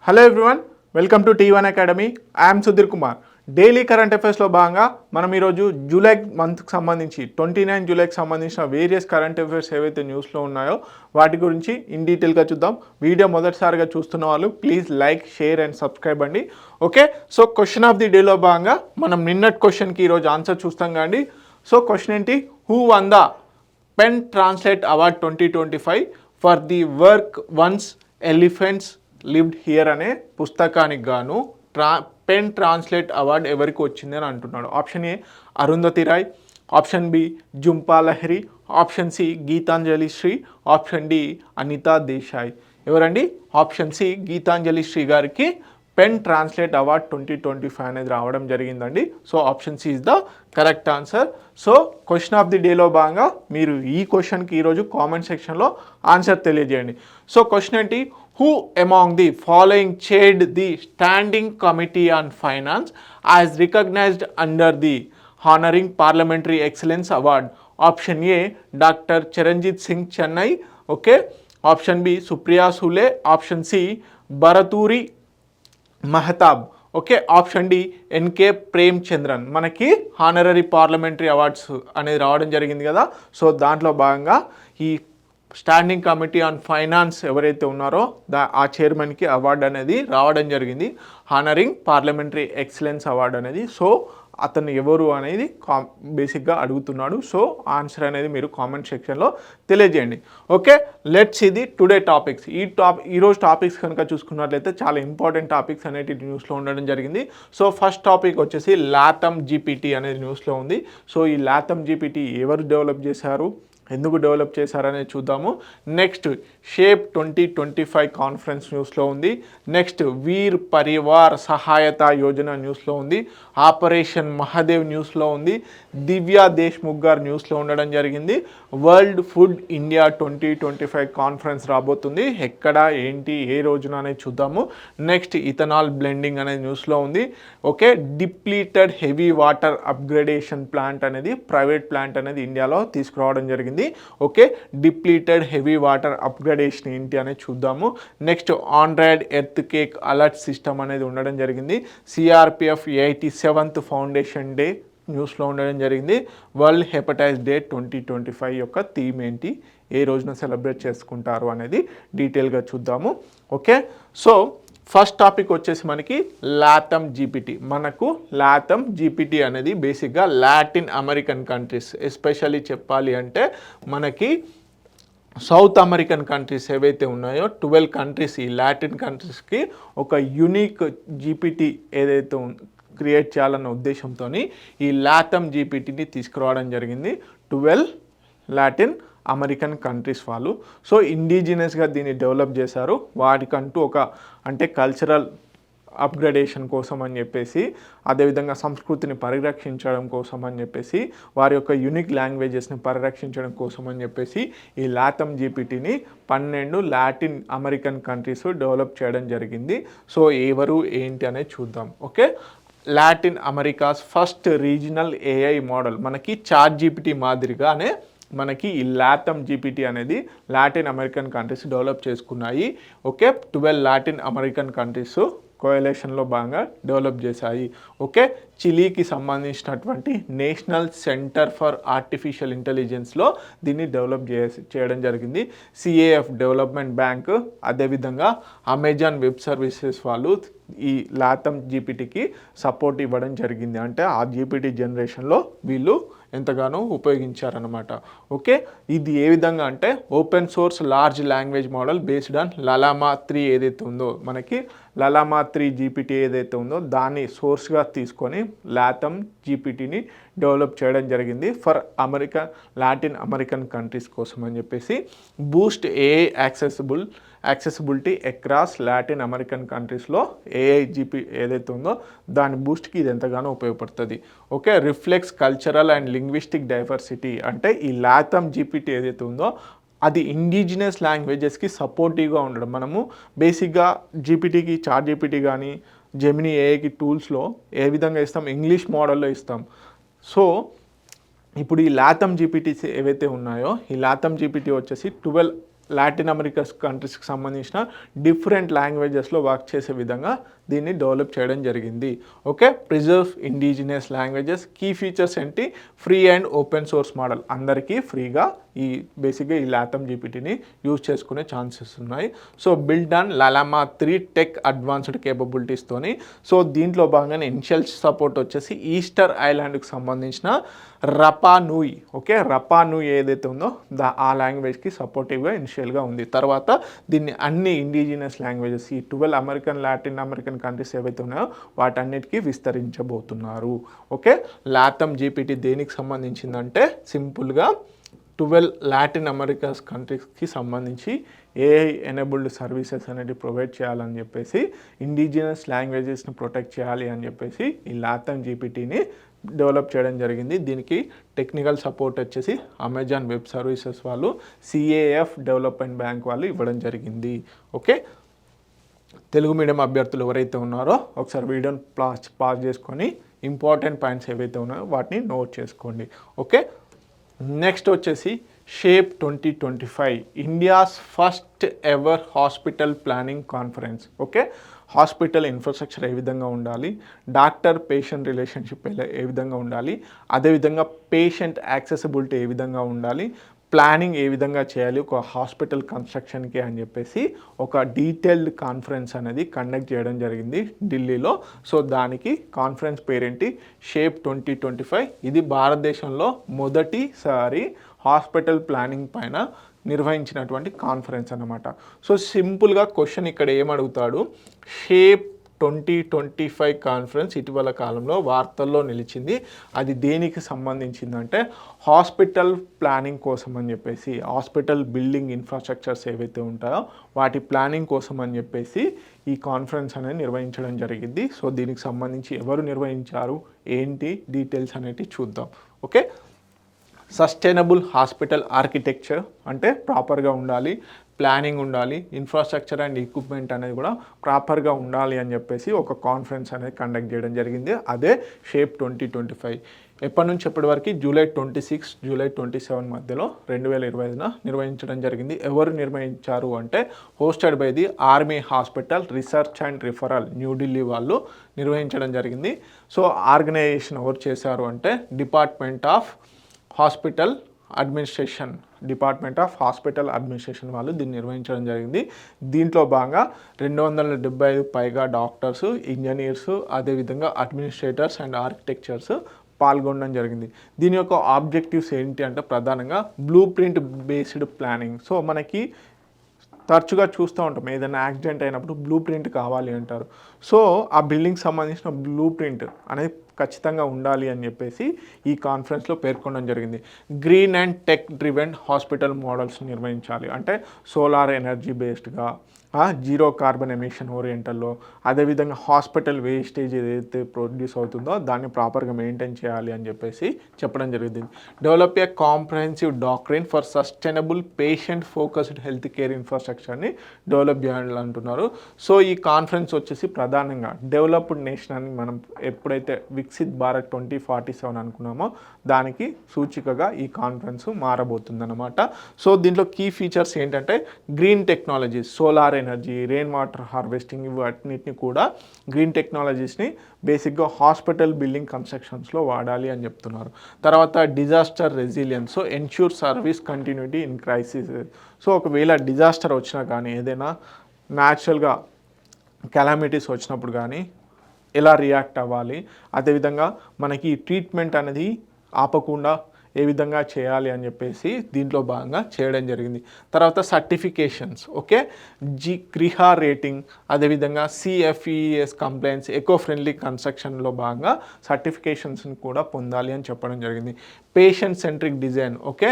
Hello everyone, welcome to T1 academy. I'm Sudheer Kumar. Daily current అఫైర్స్లో భాగంగా మనం ఈరోజు జూలై మంత్కి సంబంధించి 29 జూలైకి సంబంధించిన వేరియస్ కరెంట్ అఫైర్స్ ఏవైతే న్యూస్లో ఉన్నాయో వాటి గురించి ఇన్ డీటెయిల్గా చూద్దాం. వీడియో మొదటిసారిగా చూస్తున్న వాళ్ళు please like, share and subscribe అండి. Okay, so question of the డేలో భాగంగా మనం నిన్నటి క్వశ్చన్కి ఈరోజు ఆన్సర్ చూస్తాం కానీ. సో క్వశ్చన్ ఏంటి? Who won the PEN translate award 2025 for the work once elephants lived here అనే పుస్తకానికి గాను పెన్ ట్రాన్స్లేట్ అవార్డ్ ఎవరికి వచ్చింది అని అంటున్నాడు. Option A Arundhati Roy, option B Jhumpa Lahiri, option C Geetanjali Shree, option D Anita Desai. ఎవరండి? ఆప్షన్ సి గీతాంజలి శ్రీ గారికి పెన్ ట్రాన్స్లేట్ అవార్డ్ 2025 అనేది రావడం జరిగిందండి. So option C is the correct answer. So question of the డేలో భాగంగా మీరు ఈ క్వశ్చన్కి ఈరోజు కామెంట్ సెక్షన్లో ఆన్సర్ తెలియజేయండి. సో క్వశ్చన్ ఏంటి? Who among the following chaired the Standing Committee on Finance as recognized under the Honoring Parliamentary Excellence Award? Option A, Dr. Charanjit Singh Chennai. Okay. Option B, Supriya Sule. Option C, Bharaturi Mahtab. Okay, option D N K Premachandran. మనకి honorary parliamentary awards అనేది రావడం జరిగింది కదా. So దాంట్లో భాగంగా ఈ standing committee on finance ఎవరైతే ఉన్నారో ఆ చైర్మన్కి అవార్డు అనేది రావడం జరిగింది, హానరింగ్ పార్లమెంటరీ ఎక్సలెన్స్ అవార్డు అనేది. సో అతను ఎవరు అనేది బేసిక్గా అడుగుతున్నాడు. సో ఆన్సర్ అనేది మీరు కామెంట్ సెక్షన్లో తెలియజేయండి. ఓకే, లెట్స్ ఇది టుడే టాపిక్స్. ఈరోజు టాపిక్స్ కనుక చూసుకున్నట్లయితే చాలా ఇంపార్టెంట్ టాపిక్స్ అనేవి న్యూస్లో ఉండడం జరిగింది. సో ఫస్ట్ టాపిక్ వచ్చేసి లాథమ్ జీపీటీ అనేది న్యూస్లో ఉంది. సో ఈ లాథమ్ జీపీటీ ఎవరు డెవలప్ చేశారు, ఎందుకు డెవలప్ చేశారనేది చూద్దాము. నెక్స్ట్ షేప్ 2025 కాన్ఫరెన్స్ న్యూస్లో ఉంది. నెక్స్ట్ వీర్ పరివార్ సహాయత యోజన న్యూస్లో ఉంది. ఆపరేషన్ మహాదేవ్ న్యూస్లో ఉంది. దివ్యా దేశ్ముఖ్ గారు న్యూస్లో ఉండడం జరిగింది. వరల్డ్ ఫుడ్ ఇండియా 2025 కాన్ఫరెన్స్ రాబోతుంది. ఎక్కడ, ఏంటి, ఏ రోజున అనేది చూద్దాము. నెక్స్ట్ ఇథనాల్ బ్లెండింగ్ అనేది న్యూస్లో ఉంది. Okay, depleted heavy water upgradation plant అనేది ప్రైవేట్ ప్లాంట్ అనేది ఇండియాలో తీసుకురావడం జరిగింది. Okay, depleted heavy water upgradation ఏంటి అనేది చూద్దాము. Next Android earthquake alert system అనేది ఉండడం జరిగింది. సిఆర్పిఎఫ్ 87th ఫౌండేషన్ డే న్యూస్లో ఉండడం జరిగింది. వరల్డ్ హెపటైటిస్ డే 2025 యొక్క థీమ్ ఏంటి, ఏ రోజున సెలబ్రేట్ చేసుకుంటారు అనేది డీటెయిల్గా చూద్దాము. ఓకే, సో ఫస్ట్ టాపిక్ వచ్చేసి మనకి లాథమ్ జీపీటీ. మనకు లాథమ్ జీపీటీ అనేది బేసిక్గా లాటిన్ అమెరికన్ కంట్రీస్, ఎస్పెషల్లీ చెప్పాలి అంటే మనకి సౌత్ అమెరికన్ కంట్రీస్ ఏవైతే ఉన్నాయో 12 కంట్రీస్, ఈ లాటిన్ కంట్రీస్కి ఒక యూనిక్ జీపీటీ ఏదైతే క్రియేట్ చేయాలన్న ఉద్దేశంతో ఈ లాథమ్ జీపీటీని తీసుకురావడం జరిగింది 12 లాటిన్ అమెరికన్ కంట్రీస్ వాళ్ళు. సో ఇండిజినస్గా దీన్ని డెవలప్ చేశారు. వాటికంటూ ఒక అంటే కల్చరల్ అప్గ్రేడేషన్ కోసం అని చెప్పేసి, అదేవిధంగా సంస్కృతిని పరిరక్షించడం కోసం అని చెప్పేసి, వారి యొక్క యూనిక్ లాంగ్వేజెస్ని పరిరక్షించడం కోసం అని చెప్పేసి ఈ లాథమ్ జీపీటీని 12 లాటిన్ అమెరికన్ కంట్రీస్ డెవలప్ చేయడం జరిగింది. సో ఎవరు ఏంటి అనేది చూద్దాం. Okay, Latin America's first regional AI model. మనకి చాట్ జీపీటీ మాదిరిగానే మనకి ఈ లాథమ్ జీపీటీ అనేది లాటిన్ అమెరికన్ కంట్రీస్ డెవలప్ చేసుకున్నాయి. ఓకే, 12 లాటిన్ అమెరికన్ కంట్రీస్ కోయలేషన్లో భాగంగా డెవలప్ చేశాయి. ఓకే, చిలీకి సంబంధించినటువంటి నేషనల్ సెంటర్ ఫర్ ఆర్టిఫిషియల్ ఇంటెలిజెన్స్లో దీన్ని డెవలప్ చేయడం జరిగింది. సిఏఎఫ్ డెవలప్మెంట్ బ్యాంక్, అదేవిధంగా అమెజాన్ వెబ్ సర్వీసెస్ వాళ్ళు ఈ లాథమ్ జీపీటీకి సపోర్ట్ ఇవ్వడం జరిగింది. అంటే ఆ జీపీటీ జనరేషన్లో వీళ్ళు ఎంతగానో ఉపయోగించారనమాట. ఓకే, ఇది ఏ విధంగా అంటే open source large language model based on Llama 3 ఏదైతే ఉందో, మనకి లలామా 3 జీపీటీ ఏదైతే ఉందో దాన్ని సోర్స్గా తీసుకొని లాథమ్ జీపీటీని డెవలప్ చేయడం జరిగింది ఫర్ లాటిన్ అమెరికన్ కంట్రీస్ కోసం అని చెప్పేసి. Boost AI accessibility across Latin American కంట్రీస్లో ఏఐ జీపీ ఏదైతే ఉందో దాని బూస్ట్కి ఇది ఎంతగానో ఉపయోగపడుతుంది. Okay, reflex cultural and linguistic diversity. అంటే ఈ లాథమ్ జీపీటీ ఏదైతే ఉందో అది ఇండిజినస్ లాంగ్వేజెస్కి సపోర్టివ్గా ఉండడం. మనము బేసిక్గా జీపీటీకి, చాట్ జీపీటీ కానీ జెమినీ ఏఐకి టూల్స్లో ఏ విధంగా ఇస్తాం, ఇంగ్లీష్ మోడల్లో ఇస్తాం. సో ఇప్పుడు ఈ లాథమ్ జీపీటీస్ ఏవైతే ఉన్నాయో ఈ లాథమ్ జీపీటీ వచ్చేసి 12 లాటిన్ అమెరికా కంట్రీస్కి సంబంధించిన డిఫరెంట్ లాంగ్వేజెస్లో వర్క్ చేసే విధంగా దీన్ని డెవలప్ చేయడం జరిగింది. Okay, preserve indigenous languages. Key features ఏంటి? Free and open source model, అందరికీ ఫ్రీగా ఈ బేసిక్గా ఈ లాటమ్ జీపీటీని యూజ్ చేసుకునే ఛాన్సెస్ ఉన్నాయి. So build on Llama 3 tech advanced కేపబిలిటీస్తోని. సో దీంట్లో భాగంగానే ఇనిషియల్ సపోర్ట్ వచ్చేసి ఈస్టర్ ఐలాండ్కి సంబంధించిన రపా నూయి. ఓకే, రపా నూయి ఏదైతే ఉందో ఆ లాంగ్వేజ్కి సపోర్టివ్గా ఇనిషియల్గా ఉంది. తర్వాత దీన్ని అన్ని ఇండిజినస్ లాంగ్వేజెస్, ఈ 12 అమెరికన్ లాటిన్ అమెరికన్ కంట్రీస్ ఏవైతే ఉన్నాయో వాటన్నిటికీ విస్తరించబోతున్నారు. ఓకే, లాటమ్ జీపీటీ దేనికి సంబంధించిందంటే సింపుల్గా 12 లాటిన్ అమెరికాస్ కంట్రీస్కి సంబంధించి ఏఐ ఎనేబుల్డ్ సర్వీసెస్ అనేది ప్రొవైడ్ చేయాలని చెప్పేసి, ఇండిజినస్ లాంగ్వేజెస్ని ప్రొటెక్ట్ చేయాలి అని చెప్పేసి ఈ లాటమ్ జీపీటీని డెవలప్ చేయడం జరిగింది. దీనికి టెక్నికల్ సపోర్ట్ వచ్చేసి అమెజాన్ వెబ్ సర్వీసెస్ వాళ్ళు, సిఏఎఫ్ డెవలప్మెంట్ బ్యాంక్ వాళ్ళు ఇవ్వడం జరిగింది. ఓకే, తెలుగు మీడియం అభ్యర్థులు ఎవరైతే ఉన్నారో ఒకసారి వీడియోని పాజ్ చేసుకొని ఇంపార్టెంట్ పాయింట్స్ ఏవైతే ఉన్నాయో వాటిని నోట్ చేసుకోండి. ఓకే, నెక్స్ట్ వచ్చేసి shape 2025 India's first ever hospital planning conference. Okay, hospital infrastructure ఏ విధంగా ఉండాలి, డాక్టర్ పేషెంట్ రిలేషన్షిప్ ఏ విధంగా ఉండాలి, అదేవిధంగా పేషెంట్ యాక్సెసిబిలిటీ ఏ విధంగా ఉండాలి, ప్లానింగ్ ఏ విధంగా చేయాలి ఒక హాస్పిటల్ కన్స్ట్రక్షన్కి అని చెప్పేసి ఒక డీటెయిల్డ్ కాన్ఫరెన్స్ అనేది కండక్ట్ చేయడం జరిగింది ఢిల్లీలో. సో దానికి కాన్ఫరెన్స్ పేరేంటి? షేప్ 2025. ఇది భారతదేశంలో మొదటిసారి హాస్పిటల్ ప్లానింగ్ పైన నిర్వహించినటువంటి కాన్ఫరెన్స్ అన్నమాట. సో సింపుల్గా క్వశ్చన్ ఇక్కడ ఏమడుగుతాడు, షేప్ 2025 కాన్ఫరెన్స్ ఇటీవల కాలంలో వార్తల్లో నిలిచింది. అది దేనికి సంబంధించిందంటే హాస్పిటల్ ప్లానింగ్ కోసం అని చెప్పేసి, హాస్పిటల్ బిల్డింగ్ ఇన్ఫ్రాస్ట్రక్చర్స్ ఏవైతే ఉంటాయో వాటి ప్లానింగ్ కోసం అని చెప్పేసి ఈ కాన్ఫరెన్స్ అనేది నిర్వహించడం జరిగింది. సో దీనికి సంబంధించి ఎవరు నిర్వహించారు, ఏంటి డీటెయిల్స్ అనేవి చూద్దాం. ఓకే, సస్టైనబుల్ హాస్పిటల్ ఆర్కిటెక్చర్ అంటే ప్రాపర్గా ఉండాలి, ప్లానింగ్ ఉండాలి, ఇన్ఫ్రాస్ట్రక్చర్ అండ్ ఎక్విప్మెంట్ అనేది కూడా ప్రాపర్గా ఉండాలి అని చెప్పేసి ఒక కాన్ఫరెన్స్ అనేది కండక్ట్ చేయడం జరిగింది. అదే షేప్ 2025. ఎప్పటి నుంచి ఎప్పటి వరకు? జూలై 26, జూలై 27 మధ్యలో 2025 నిర్వహించడం జరిగింది. ఎవరు నిర్వహించారు అంటే hosted by the army hospital research and referral New Delhi వాళ్ళు నిర్వహించడం జరిగింది. సో ఆర్గనైజేషన్ ఎవరు చేశారు అంటే డిపార్ట్మెంట్ ఆఫ్ హాస్పిటల్ అడ్మినిస్ట్రేషన్ వాళ్ళు దీన్ని నిర్వహించడం జరిగింది. దీంట్లో భాగంగా 275 పైగా డాక్టర్స్, ఇంజనీర్స్, అదేవిధంగా అడ్మినిస్ట్రేటర్స్ అండ్ ఆర్కిటెక్చర్స్ పాల్గొనడం జరిగింది. దీని యొక్క ఆబ్జెక్టివ్స్ ఏంటి అంటే ప్రధానంగా blue print based planning. So మనకి తరచుగా చూస్తూ ఉంటాం ఏదైనా యాక్సిడెంట్ అయినప్పుడు బ్లూ ప్రింట్ కావాలి అంటారు. సో ఆ బిల్డింగ్కి సంబంధించిన బ్లూ ప్రింట్ అనేది ఖచ్చితంగా ఉండాలి అని చెప్పేసి ఈ కాన్ఫరెన్స్లో పేర్కొనడం జరిగింది. Green and tech driven hospital models నిర్వహించాలి అంటే సోలార్ ఎనర్జీ బేస్డ్గా, జీరో కార్బన్ ఎమిషన్ ఓరియంటల్లో, అదేవిధంగా హాస్పిటల్ వేస్టేజ్ ఏదైతే ప్రొడ్యూస్ అవుతుందో దాన్ని ప్రాపర్గా మెయింటైన్ చేయాలి అని చెప్పేసి చెప్పడం జరిగింది. Develop a comprehensive doctrine for sustainable patient focused health care ఇన్ఫ్రాస్ట్రక్చర్ని డెవలప్ చేయాలి అంటున్నారు. సో ఈ కాన్ఫరెన్స్ వచ్చేసి ప్రధానంగా డెవలప్డ్ నేషన్ అని మనం ఎప్పుడైతే వికసిత్ భారత్ 2047 అనుకున్నామో దానికి సూచికగా ఈ కాన్ఫరెన్స్ మారబోతుందన్నమాట. సో దీంట్లో కీ ఫీచర్స్ ఏంటంటే green technology, solar energy, rain water harvesting, వాటిని కూడా గ్రీన్ టెక్నాలజీస్ని బేసిక్గా హాస్పిటల్ బిల్డింగ్ కన్స్ట్రక్షన్స్లో వాడాలి అని చెప్తున్నారు. తర్వాత disaster resilience, so ensure service continuity in crisis. So ఒకవేళ డిజాస్టర్ వచ్చినా కానీ ఏదైనా న్యాచురల్గా కెలామిటీస్ వచ్చినప్పుడు కానీ ఎలా రియాక్ట్ అవ్వాలి, అదేవిధంగా మనకి ట్రీట్మెంట్ అనేది ఆపకుండా ఏ విధంగా చేయాలి అని చెప్పేసి దీంట్లో భాగంగా చేయడం జరిగింది. తర్వాత సర్టిఫికేషన్స్, ఓకే, క్రిహా రేటింగ్, అదేవిధంగా సిఎఫ్ఈఎస్ కంప్లైంట్స్, ఎకో ఫ్రెండ్లీ కన్స్ట్రక్షన్లో భాగంగా సర్టిఫికేషన్స్ని కూడా పొందాలి అని చెప్పడం జరిగింది. పేషెంట్ సెంట్రిక్ డిజైన్, ఓకే,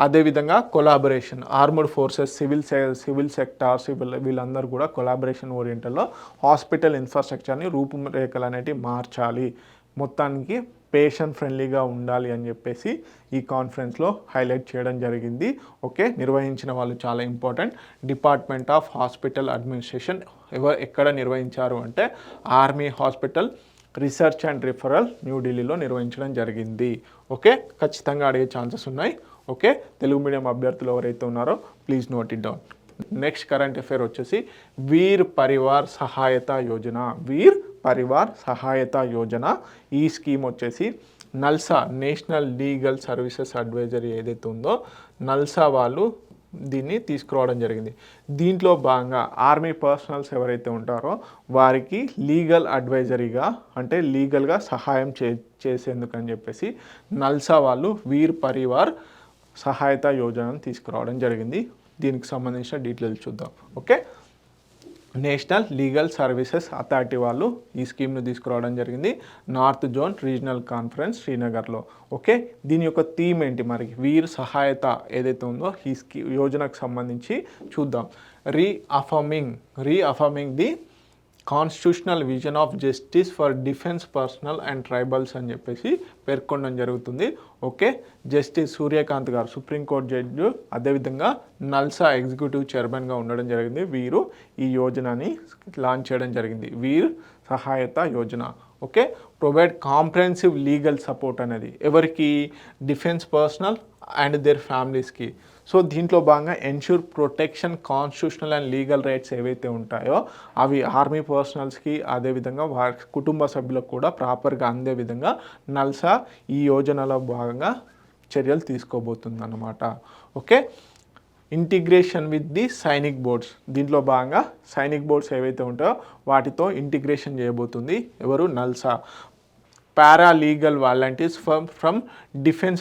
అదేవిధంగా collaboration, armed forces, civil sectors వీళ్ళందరూ కూడా కొలాబరేషన్ ఓరియంటల్లో హాస్పిటల్ ఇన్ఫ్రాస్ట్రక్చర్ని రూపురేఖలు అనేటివి మార్చాలి, మొత్తానికి పేషెంట్ ఫ్రెండ్లీగా ఉండాలి అని చెప్పేసి ఈ కాన్ఫరెన్స్లో హైలైట్ చేయడం జరిగింది. ఓకే, నిర్వహించిన వాళ్ళు చాలా important. Department of hospital administration ఎక్కడ నిర్వహించారు అంటే army hospital research and referral న్యూఢిల్లీలో నిర్వహించడం జరిగింది. ఓకే, ఖచ్చితంగా అడిగే ఛాన్సెస్ ఉన్నాయి. ఓకే, తెలుగు మీడియం అభ్యర్థులు ఎవరైతే ఉన్నారో please note it down. Next current affair వచ్చేసి వీర్ పరివార్ సహాయత యోజన. వీర్ పరివార్ సహాయత యోజన ఈ స్కీమ్ వచ్చేసి NALSA national legal services advisory ఏదైతే ఉందో నల్సా వాళ్ళు దీన్ని తీసుకురావడం జరిగింది. దీంట్లో భాగంగా ఆర్మీ పర్సనల్స్ ఎవరైతే ఉంటారో వారికి లీగల్ అడ్వైజరీగా అంటే లీగల్గా సహాయం చేసేందుకని చెప్పేసి నల్సా వాళ్ళు వీర్ పరివార్ సహాయత యోజనను తీసుకురావడం జరిగింది. దీనికి సంబంధించిన డీటెయిల్స్ చూద్దాం. Okay, national legal services authority వాళ్ళు ఈ స్కీమ్ను తీసుకురావడం జరిగింది నార్త్ జోన్ రీజనల్ కాన్ఫరెన్స్ శ్రీనగర్లో. ఓకే, దీని యొక్క థీమ్ ఏంటి మరి వీర్ సహాయత ఏదైతే ఉందో ఈ యోజనకు సంబంధించి చూద్దాం. Reaffirming the constitutional vision of justice for defence personnel and tribals అని చెప్పేసి పేర్కొనడం జరుగుతుంది. Okay, justice Suryakant garu supreme court judge, అదేవిధంగా నల్సా ఎగ్జిక్యూటివ్ చైర్మన్గా ఉండడం జరిగింది. వీరు ఈ యోజనని లాంచ్ చేయడం జరిగింది, Veer Sahayata Yojana. Okay, provide comprehensive legal support అనేది ఎవరికి, డిఫెన్స్ పర్సనల్ అండ్ దేర్ ఫ్యామిలీస్కి. సో దీంట్లో భాగంగా ensure protection constitutional and legal rights ఏవైతే ఉంటాయో అవి ఆర్మీ పర్సనల్స్కి అదేవిధంగా వారి కుటుంబ సభ్యులకు కూడా ప్రాపర్గా అందే విధంగా నల్సా ఈ యోజనలో భాగంగా చర్యలు తీసుకోబోతుంది అన్నమాట. Okay, integration with the Sainik boards. దీంట్లో భాగంగా సైనిక్ బోర్డ్స్ ఏవైతే ఉంటాయో వాటితో ఇంటిగ్రేషన్ చేయబోతుంది ఎవరు, NALSA. Paralegal volunteers from defence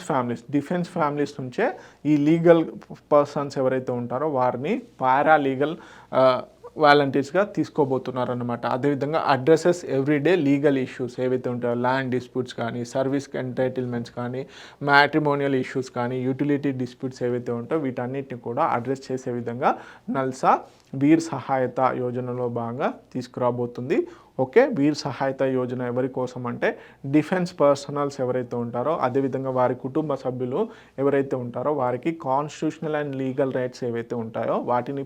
families నుంచే ఈ లీగల్ పర్సన్స్ ఎవరైతే ఉంటారో వారిని పారాలీగల్ వాలంటీర్స్గా తీసుకోబోతున్నారు అన్నమాట. అదేవిధంగా అడ్రసెస్ ఎవ్రీడే లీగల్ ఇష్యూస్ ఏవైతే ఉంటాయో ల్యాండ్ డిస్ప్యూట్స్ కానీ, సర్వీస్ ఎంటైటిల్మెంట్స్ కానీ, మ్యాట్రిమోనియల్ ఇష్యూస్ కానీ, యూటిలిటీ డిస్ప్యూట్స్ ఏవైతే ఉంటాయో వీటన్నిటిని కూడా అడ్రస్ చేసే విధంగా నల్సా వీర్ సహాయత యోజనలో భాగంగా తీసుకురాబోతుంది. ఓకే, వీర్ సహాయత యోజన ఎవరి కోసం అంటే డిఫెన్స్ పర్సనల్స్ ఎవరైతే ఉంటారో అదేవిధంగా వారి కుటుంబ సభ్యులు ఎవరైతే ఉంటారో వారికి కాన్స్టిట్యూషనల్ అండ్ లీగల్ రైట్స్ ఏవైతే ఉంటాయో వాటిని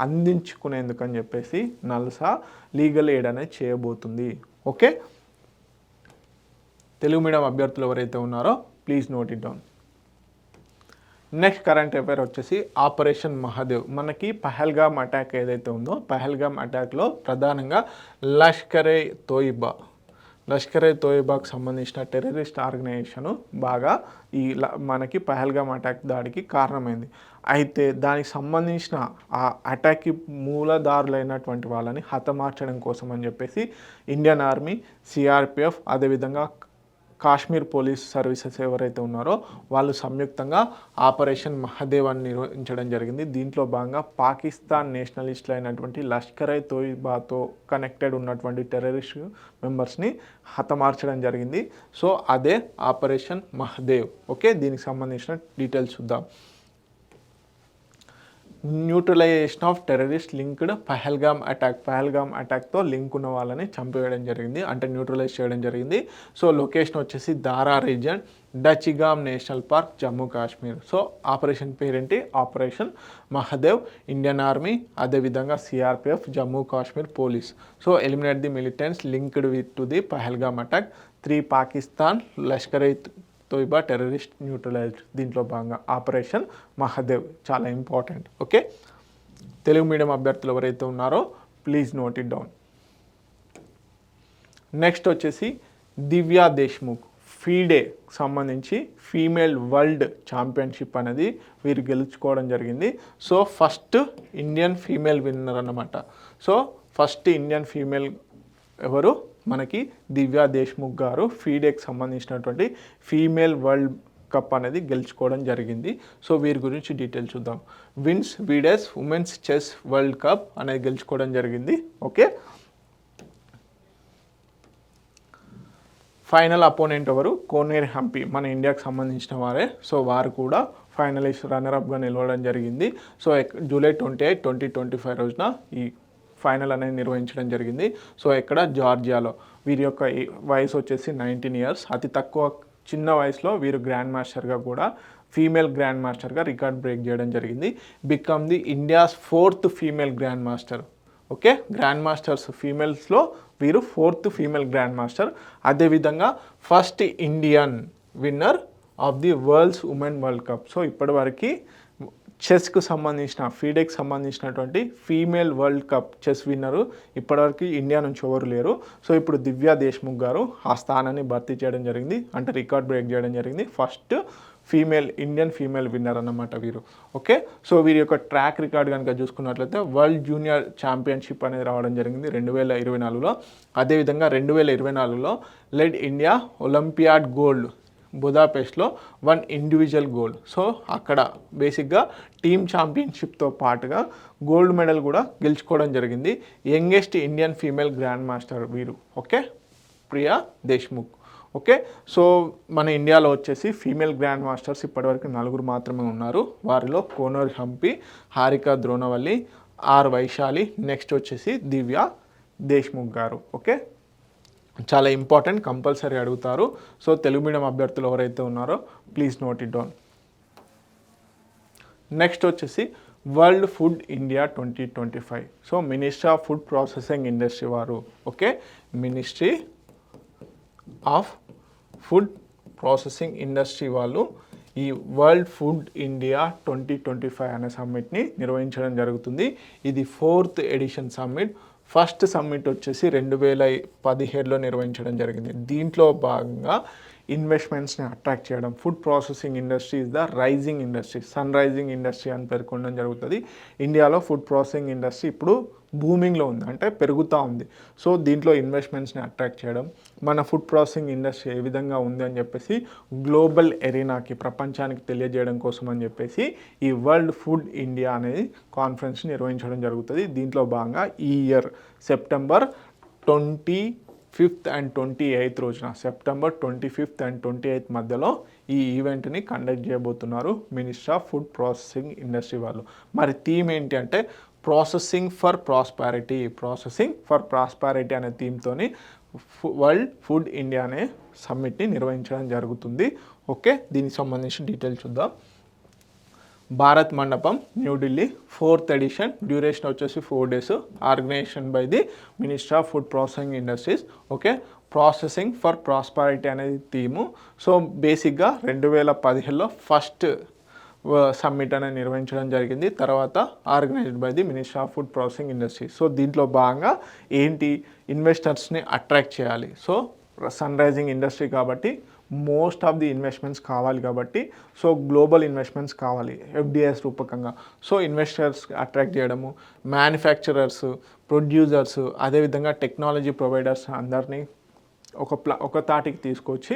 అందించుకునేందుకని చెప్పేసి నల్సా లీగల్ ఎయిడ్ అనేది చేయబోతుంది. ఓకే, తెలుగు మీడియం అభ్యర్థులు ఎవరైతే ఉన్నారో please note it down. Next current affair వచ్చేసి ఆపరేషన్ మహాదేవ్. మనకి పహల్గామ్ అటాక్ ఏదైతే ఉందో పహల్గామ్ అటాక్లో ప్రధానంగా లష్కరే తోయిబాకు సంబంధించిన టెర్రరిస్ట్ ఆర్గనైజేషను బాగా మనకి పహల్గామ్ అటాక్ దాడికి కారణమైంది. అయితే దానికి సంబంధించిన ఆ అటాక్కి మూలదారులైనటువంటి వాళ్ళని హతమార్చడం కోసం అని చెప్పేసి ఇండియన్ ఆర్మీ, సిఆర్పిఎఫ్ అదేవిధంగా కాశ్మీర్ పోలీస్ సర్వీసెస్ ఎవరైతే ఉన్నారో వాళ్ళు సంయుక్తంగా ఆపరేషన్ మహాదేవ్ అని నిర్వహించడం జరిగింది. దీంట్లో భాగంగా పాకిస్తాన్ నేషనలిస్టులు అయినటువంటి లష్కరే తోయిబాతో కనెక్టెడ్ ఉన్నటువంటి టెర్రరిస్ట్ మెంబర్స్ని హతమార్చడం జరిగింది. సో అదే ఆపరేషన్ మహాదేవ్. ఓకే, దీనికి సంబంధించిన డీటెయిల్స్ చూద్దాం. Neutralization of terrorist linked Pahalgam అటాక్తో లింక్ ఉన్న వాళ్ళని చంపేయడం జరిగింది, అంటే న్యూట్రలైజ్ చేయడం జరిగింది. సో లొకేషన్ వచ్చేసి Dara region, Dachigam national park, Jammu Kashmir. So operation పేరేంటి, ఆపరేషన్ మహాదేవ్. ఇండియన్ ఆర్మీ అదేవిధంగా CRPF, Jammu Kashmir police. So eliminate the militants linked with to the Pahalgam attack. 3 Pakistan Lashkare Taiba terrorist neutralized. దీంట్లో భాగంగా ఆపరేషన్ మహాదేవ్ చాలా ఇంపార్టెంట్. ఓకే, తెలుగు మీడియం అభ్యర్థులు ఎవరైతే ఉన్నారో please note it down. Next వచ్చేసి దివ్యా దేశ్ముఖ్ ఫీడే సంబంధించి ఫీమేల్ వరల్డ్ ఛాంపియన్షిప్ అనేది వీరు గెలుచుకోవడం జరిగింది. So first Indian female winner అన్నమాట. సో ఫస్ట్ ఇండియన్ ఫీమేల్ ఎవరు, మనకి దివ్యా దేశ్ముఖ్ గారు ఫీడేకి సంబంధించినటువంటి ఫీమేల్ వరల్డ్ కప్ అనేది గెలుచుకోవడం జరిగింది. సో వీరి గురించి డీటెయిల్స్ చూద్దాం. Wins FIDE's women's chess world cup అనేది గెలుచుకోవడం జరిగింది. ఓకే, ఫైనల్ అపోనెంట్ ఎవరు, కోనేర్ హంపి, మన ఇండియాకి సంబంధించిన వారే. సో వారు కూడా ఫైనలిస్ట్ రన్నర్అప్గా నిలవడం జరిగింది. సో జూలై 28, 2025 రోజున ఈ ఫైనల్ అనేది నిర్వహించడం జరిగింది. సో ఇక్కడ జార్జియాలో. వీరి యొక్క వయసు వచ్చేసి 19 years. అతి తక్కువ చిన్న వయసులో వీరు గ్రాండ్ మాస్టర్గా కూడా ఫీమేల్ గ్రాండ్ మాస్టర్గా రికార్డ్ బ్రేక్ చేయడం జరిగింది. Become the India's 4th female grand master. Okay, grand masters ఫీమేల్స్లో వీరు 4th ఫీమేల్ గ్రాండ్ మాస్టర్. అదేవిధంగా first Indian winner of the women world cup. So ఇప్పటివరకు చెస్కు సంబంధించిన ఫీడెకి సంబంధించినటువంటి female world cup chess winner ఇప్పటివరకు ఇండియా నుంచి ఎవరు లేరు. సో ఇప్పుడు దివ్యా దేశ్ముఖ్ గారు ఆ స్థానాన్ని భర్తీ చేయడం జరిగింది, అంటే రికార్డ్ బ్రేక్ చేయడం జరిగింది. ఫస్ట్ ఇండియన్ ఫీమేల్ విన్నర్ అన్నమాట వీరు. ఓకే, సో వీరి యొక్క ట్రాక్ రికార్డ్ కనుక చూసుకున్నట్లయితే వరల్డ్ జూనియర్ ఛాంపియన్షిప్ అనేది రావడం జరిగింది 2024లో. అదేవిధంగా 2024లో లెడ్ ఇండియా ఒలింపియాడ్ గోల్డ్ బుదాపెస్ట్లో 1 ఇండివిజువల్ గోల్డ్. సో అక్కడ బేసిక్గా టీమ్ ఛాంపియన్షిప్తో పాటుగా గోల్డ్ మెడల్ కూడా గెలుచుకోవడం జరిగింది. Youngest Indian female grand master వీరు. Okay, Priya Deshmukh. Okay, so మన ఇండియాలో వచ్చేసి ఫీమేల్ గ్రాండ్ మాస్టర్స్ ఇప్పటివరకు 4 మాత్రమే ఉన్నారు. వారిలో కోనర్ హంపి, హారిక ద్రోణవల్లి, ఆర్ వైశాలి, నెక్స్ట్ వచ్చేసి దివ్యా దేశ్ముఖ్ గారు. ఓకే, చాలా ఇంపార్టెంట్, కంపల్సరీ అడుగుతారు. సో తెలుగు మీడియం అభ్యర్థులు ఎవరైతే ఉన్నారో please note it down. Next వచ్చేసి world food India 2025. So ministry of food processing industry వారు, okay, ministry of food processing industry వాళ్ళు ఈ వరల్డ్ ఫుడ్ ఇండియా 2025 అనే సమ్మిట్ని నిర్వహించడం జరుగుతుంది. ఇది 4th edition summit. First summit వచ్చేసి 2017లో నిర్వహించడం జరిగింది. దీంట్లో భాగంగా ఇన్వెస్ట్మెంట్స్ని అట్రాక్ట్ చేయడం. Food processing industry is the rising industry, sun rising industry అని పేర్కొనడం జరుగుతుంది. ఇండియాలో ఫుడ్ ప్రాసెసింగ్ ఇండస్ట్రీ ఇప్పుడు బూమింగ్లో ఉంది, అంటే పెరుగుతూ ఉంది. సో దీంట్లో ఇన్వెస్ట్మెంట్స్ని అట్రాక్ట్ చేయడం, మన ఫుడ్ ప్రాసెసింగ్ ఇండస్ట్రీ ఏ విధంగా ఉంది అని చెప్పేసి గ్లోబల్ ఎరీనాకి, ప్రపంచానికి తెలియజేయడం కోసం అని చెప్పేసి ఈ వరల్డ్ ఫుడ్ ఇండియా అనేది కాన్ఫరెన్స్ నిర్వహించడం జరుగుతుంది. దీంట్లో భాగంగా ఈ year September 25th and 28th రోజున, సెప్టెంబర్ 25th and 28th మధ్యలో ఈ ఈవెంట్ని కండక్ట్ చేయబోతున్నారు ministry of food processing industry వాళ్ళు. మరి థీమ్ ఏంటి అంటే ప్రాసెసింగ్ ఫర్ ప్రాస్పారిటీ అనే థీమ్తోని వరల్డ్ ఫుడ్ ఇండియా అనే సమ్మిట్ని నిర్వహించడం జరుగుతుంది. ఓకే, దీనికి సంబంధించిన డీటెయిల్స్ చూద్దాం. భారత్ మండపం, న్యూఢిల్లీ, 4th ఎడిషన్. డ్యూరేషన్ వచ్చేసి 4 days. Organisation by the ministry of food processing industries. Okay, processing for prosperity అనేది థీము. సో బేసిక్గా 2017లో ఫస్ట్ సమ్మిట్ అనేది నిర్వహించడం జరిగింది. తర్వాత organised by the ministry of food processing industry. So దీంట్లో భాగంగా ఏంటి, ఇన్వెస్టర్స్ని అట్రాక్ట్ చేయాలి. సో సన్ రైజింగ్ ఇండస్ట్రీ కాబట్టి మోస్ట్ ఆఫ్ ది ఇన్వెస్ట్మెంట్స్ కావాలి కాబట్టి, సో గ్లోబల్ ఇన్వెస్ట్మెంట్స్ కావాలి ఎఫ్డిఐస్ రూపకంగా. సో ఇన్వెస్టర్స్ అట్రాక్ట్ చేయడము, మ్యానుఫ్యాక్చరర్స్, ప్రొడ్యూసర్స్, అదేవిధంగా టెక్నాలజీ ప్రొవైడర్స్ అందరినీ ఒక తాటికి తీసుకొచ్చి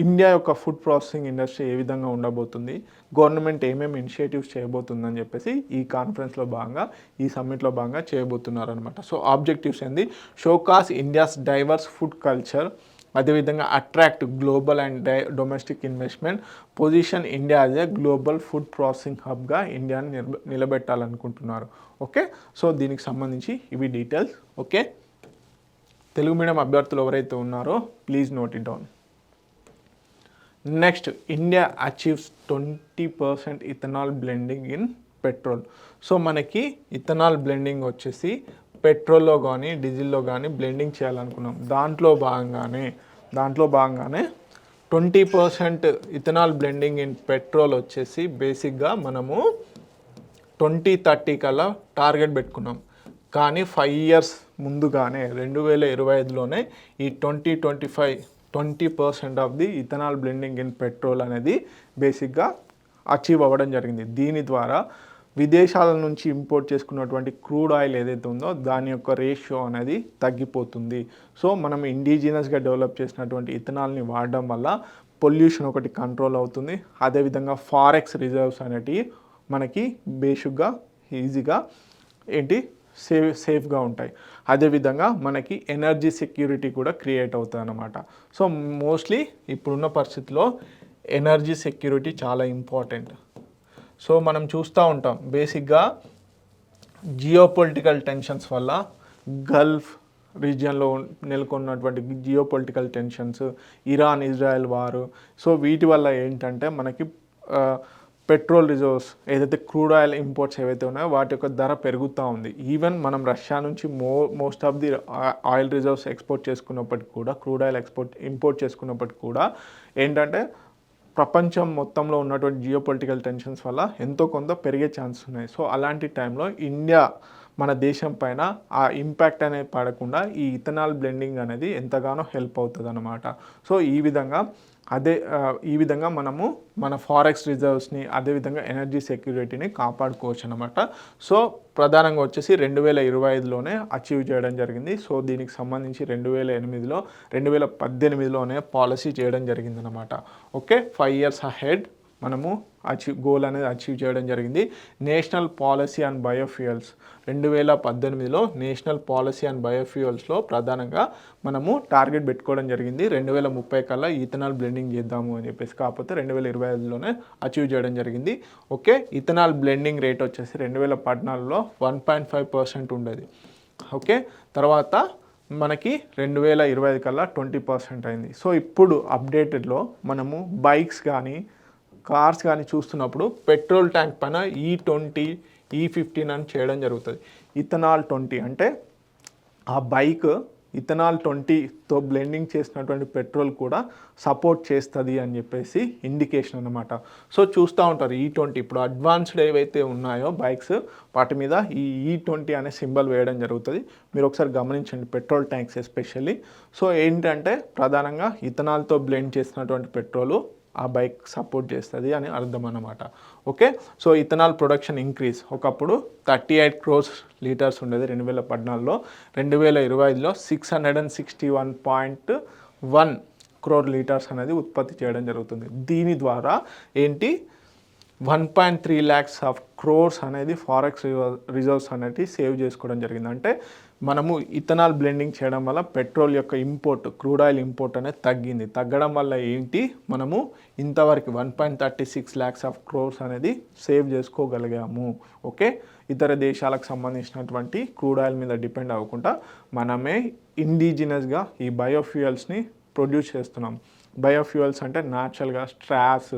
ఇండియా యొక్క ఫుడ్ ప్రాసెసింగ్ ఇండస్ట్రీ ఏ విధంగా ఉండబోతుంది, గవర్నమెంట్ ఏమేమి ఇనిషియేటివ్స్ చేయబోతుందని చెప్పేసి ఈ కాన్ఫరెన్స్లో భాగంగా, ఈ సమ్మిట్లో భాగంగా చేయబోతున్నారు అనమాట. సో ఆబ్జెక్టివ్స్ ఏంది, showcase India's diverse food culture, అదేవిధంగా attract global and domestic investment, position India as a global food processing హబ్గా ఇండియాని నిలబెట్టాలనుకుంటున్నారు. ఓకే, సో దీనికి సంబంధించి ఇవి డీటెయిల్స్. ఓకే, తెలుగు మీడియం అభ్యర్థులు ఎవరైతే ఉన్నారో please note it down. Next, India achieves 20% ethanol blending in petrol. So మనకి ఇథనాల్ బ్లెండింగ్ వచ్చేసి పెట్రోల్లో కానీ డీజిల్లో కానీ బ్లెండింగ్ చేయాలనుకున్నాం. దాంట్లో భాగంగానే 20% ఇథనాల్ బ్లెండింగ్ ఇన్ పెట్రోల్ వచ్చేసి బేసిక్గా మనము 2030 కల్లా టార్గెట్ పెట్టుకున్నాం. కానీ 5 years ముందుగానే 2025లోనే ఈ 20% of the ethanol blending in petrol అనేది బేసిక్గా అచీవ్ అవ్వడం జరిగింది. దీని ద్వారా విదేశాల నుంచి ఇంపోర్ట్ చేసుకున్నటువంటి క్రూడ్ ఆయిల్ ఏదైతే ఉందో దాని యొక్క రేషియో అనేది తగ్గిపోతుంది. సో మనం ఇండిజినస్గా డెవలప్ చేసినటువంటి ఇథనాల్ని వాడడం వల్ల పొల్యూషన్ ఒకటి కంట్రోల్ అవుతుంది. అదేవిధంగా ఫారెక్స్ రిజర్వ్స్ అనేటివి మనకి బేసిక్గా ఈజీగా సేఫ్గా ఉంటాయి. అదేవిధంగా మనకి ఎనర్జీ సెక్యూరిటీ కూడా క్రియేట్ అవుతుంది అన్నమాట. సో మోస్ట్లీ ఇప్పుడున్న పరిస్థితిలో ఎనర్జీ సెక్యూరిటీ చాలా ఇంపార్టెంట్. సో మనం చూస్తూ ఉంటాం బేసిక్గా జియోపొలిటికల్ టెన్షన్స్ వల్ల గల్ఫ్ రీజియన్లో నెలకొన్నటువంటి జియోపొలిటికల్ టెన్షన్స్, ఇరాన్ ఇజ్రాయెల్ వారు, సో వీటి వల్ల ఏంటంటే మనకి పెట్రోల్ రిజర్వ్స్ ఏదైతే క్రూడ్ ఆయిల్ ఇంపోర్ట్స్ ఏవైతే ఉన్నాయో వాటి యొక్క ధర పెరుగుతూ ఉంది. ఈవెన్ మనం రష్యా నుంచి most of the oil reserves export చేసుకున్నప్పటికి కూడా, క్రూడ్ ఆయిల్ ఇంపోర్ట్ చేసుకున్నప్పటికి కూడా ఏంటంటే ప్రపంచం మొత్తంలో ఉన్నటువంటి జియోపొలిటికల్ టెన్షన్స్ వల్ల ఎంతో కొంత పెరిగే ఛాన్స్ ఉన్నాయి. సో అలాంటి టైంలో ఇండియా మన దేశం పైన ఆ ఇంపాక్ట్ అనేది పడకుండా ఈ ఇథనాల్ బ్లెండింగ్ అనేది ఎంతగానో హెల్ప్ అవుతుంది అన్నమాట. సో ఈ విధంగా మనము మన ఫారెక్స్ రిజర్వ్స్ని అదేవిధంగా ఎనర్జీ సెక్యూరిటీని కాపాడుకోవచ్చు అనమాట. సో ప్రధానంగా వచ్చేసి 2025లోనే అచీవ్ చేయడం జరిగింది. సో దీనికి సంబంధించి 2018లోనే పాలసీ చేయడం జరిగింది అనమాట. ఓకే, 5 years అహెడ్ మనము గోల్ అనేది అచీవ్ చేయడం జరిగింది. నేషనల్ పాలసీ అండ్ బయోఫ్యూయల్స్ 2018లో నేషనల్ పాలసీ అండ్ బయోఫ్యూయల్స్లో ప్రధానంగా మనము టార్గెట్ పెట్టుకోవడం జరిగింది. 2030 కల్లా ఇథనాల్ బ్లెండింగ్ చేద్దాము అని చెప్పేసి. కాకపోతే 2025లోనే అచీవ్ చేయడం జరిగింది. ఓకే, ఇథనాల్ బ్లెండింగ్ రేట్ వచ్చేసి 2014లో 1.5% ఉండేది. ఓకే, తర్వాత మనకి 2025 కల్లా 20% అయింది. సో ఇప్పుడు అప్డేటెడ్లో మనము బైక్స్ కానీ కార్స్ కానీ చూస్తున్నప్పుడు పెట్రోల్ ట్యాంక్ పైన E20 E15 అని చేయడం జరుగుతుంది. ఇథనాల్ 20 అంటే ఆ బైక్ ఇథనాల్ 20తో బ్లెండింగ్ చేసినటువంటి పెట్రోల్ కూడా సపోర్ట్ చేస్తుంది అని చెప్పేసి ఇండికేషన్ అనమాట. సో చూస్తూ ఉంటారు E20 ఇప్పుడు అడ్వాన్స్డ్ ఏవైతే ఉన్నాయో బైక్స్ వాటి మీద ఈ E20 అనే సింబల్ వేయడం జరుగుతుంది. మీరు ఒకసారి గమనించండి పెట్రోల్ ట్యాంక్స్ ఎస్పెషల్లీ. సో ఏంటంటే ప్రధానంగా ఇథనాల్తో బ్లెండ్ చేసినటువంటి పెట్రోలు ఆ బైక్ సపోర్ట్ చేస్తుంది అని అర్థం అన్నమాట. Okay, so ethanol production increase. ఒకప్పుడు 38 crores లీటర్స్ ఉండేది 2014లో. 2025లో 661.1 crore లీటర్స్ అనేది ఉత్పత్తి చేయడం జరుగుతుంది. దీని ద్వారా ఏంటి 1.3 lakhs crores అనేది ఫారెక్స్ రిజర్వ్స్ అనేది సేవ్ చేసుకోవడం జరిగింది. అంటే మనము ఇథనాల్ బ్లెండింగ్ చేయడం వల్ల పెట్రోల్ యొక్క ఇంపోర్ట్, క్రూడ్ ఆయిల్ ఇంపోర్ట్ అనేది తగ్గడం వల్ల ఏంటి మనము ఇంతవరకు 1.36 lakhs crores అనేది సేవ్ చేసుకోగలిగాము. ఓకే, ఇతర దేశాలకు సంబంధించినటువంటి క్రూడ్ ఆయిల్ మీద డిపెండ్ అవ్వకుండా మనమే ఇండిజినస్గా ఈ బయోఫ్యూయల్స్ని ప్రొడ్యూస్ చేస్తున్నాం. బయోఫ్యూయల్స్ అంటే న్యాచురల్గా స్ట్రాస్,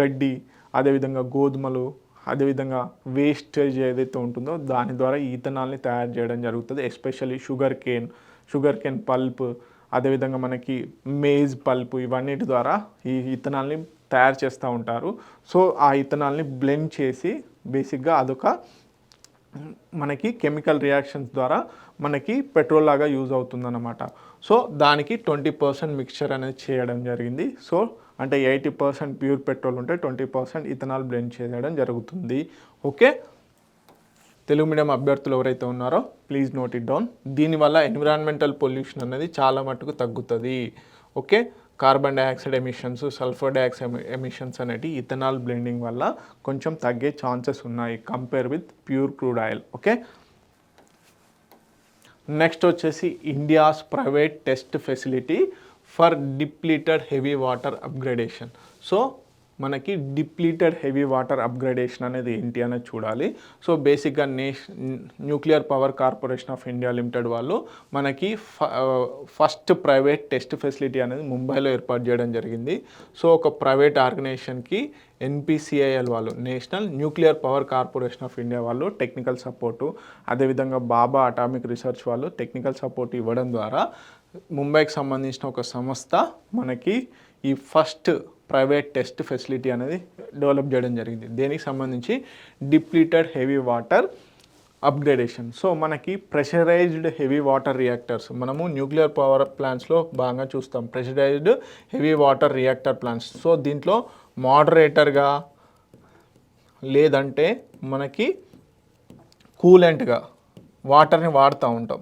గడ్డి, అదేవిధంగా గోధుమలు, అదేవిధంగా వేస్టేజ్ ఏదైతే ఉంటుందో దాని ద్వారా ఈథనాల్ని తయారు చేయడం జరుగుతుంది. ఎస్పెషల్లీ షుగర్ కేన్ పల్ప్, అదేవిధంగా మనకి మేజ్ పల్ప్, ఇవన్నిటి ద్వారా ఈ ఇథనాల్ని తయారు చేస్తూ ఉంటారు. సో ఆ ఇథనాల్ని బ్లెండ్ చేసి బేసిక్గా అదొక మనకి కెమికల్ రియాక్షన్స్ ద్వారా మనకి పెట్రోల్ లాగా యూజ్ అవుతుందన్నమాట. సో దానికి 20% మిక్చర్ అనేది చేయడం జరిగింది. సో అంటే 80% ప్యూర్ పెట్రోల్ ఉంటే 20% ఇథనాల్ బ్లెండ్ చేయడం జరుగుతుంది. ఓకే, తెలుగు మీడియం అభ్యర్థులు ఎవరైతే ఉన్నారో ప్లీజ్ నోట్ ఇట్ డౌన్. దీనివల్ల ఎన్విరాన్మెంటల్ పొల్యూషన్ అనేది చాలా మటుకు తగ్గుతుంది. Okay, carbon dioxide emissions, sulphur dioxide emissions అనేవి ఇథనాల్ బ్లెండింగ్ వల్ల కొంచెం తగ్గే ఛాన్సెస్ ఉన్నాయి compare with pure crude oil. Okay, next వచ్చేసి India's private test facility for depleted heavy water upgradation. So మనకి డిప్లీటెడ్ హెవీ వాటర్ అప్గ్రేడేషన్ అనేది ఏంటి అనేది చూడాలి. సో బేసిక్గా nuclear power corporation of India limited వాళ్ళు మనకి ఫస్ట్ ప్రైవేట్ టెస్ట్ ఫెసిలిటీ అనేది ముంబైలో ఏర్పాటు చేయడం జరిగింది. సో ఒక ప్రైవేట్ ఆర్గనైజేషన్కి NPCIL వాళ్ళు, national nuclear power corporation of India వాళ్ళు టెక్నికల్ సపోర్టు, అదేవిధంగా బాబా అటామిక్ రీసెర్చ్ వాళ్ళు టెక్నికల్ సపోర్ట్ ఇవ్వడం ద్వారా ముంబైకి సంబంధించిన ఒక సంస్థ మనకి ఈ ఫస్ట్ ప్రైవేట్ టెస్ట్ ఫెసిలిటీ అనేది డెవలప్ చేయడం జరిగింది. దేనికి సంబంధించి depleted heavy water upgradation. So మనకి ప్రెషరైజ్డ్ హెవీ వాటర్ రియాక్టర్స్ మనము న్యూక్లియర్ పవర్ ప్లాంట్స్లో బాగా చూస్తాం. Pressurised heavy water reactor plants. So దీంట్లో మోడరేటర్గా లేదంటే మనకి కూలెంట్గా వాటర్ని వాడుతూ ఉంటాం.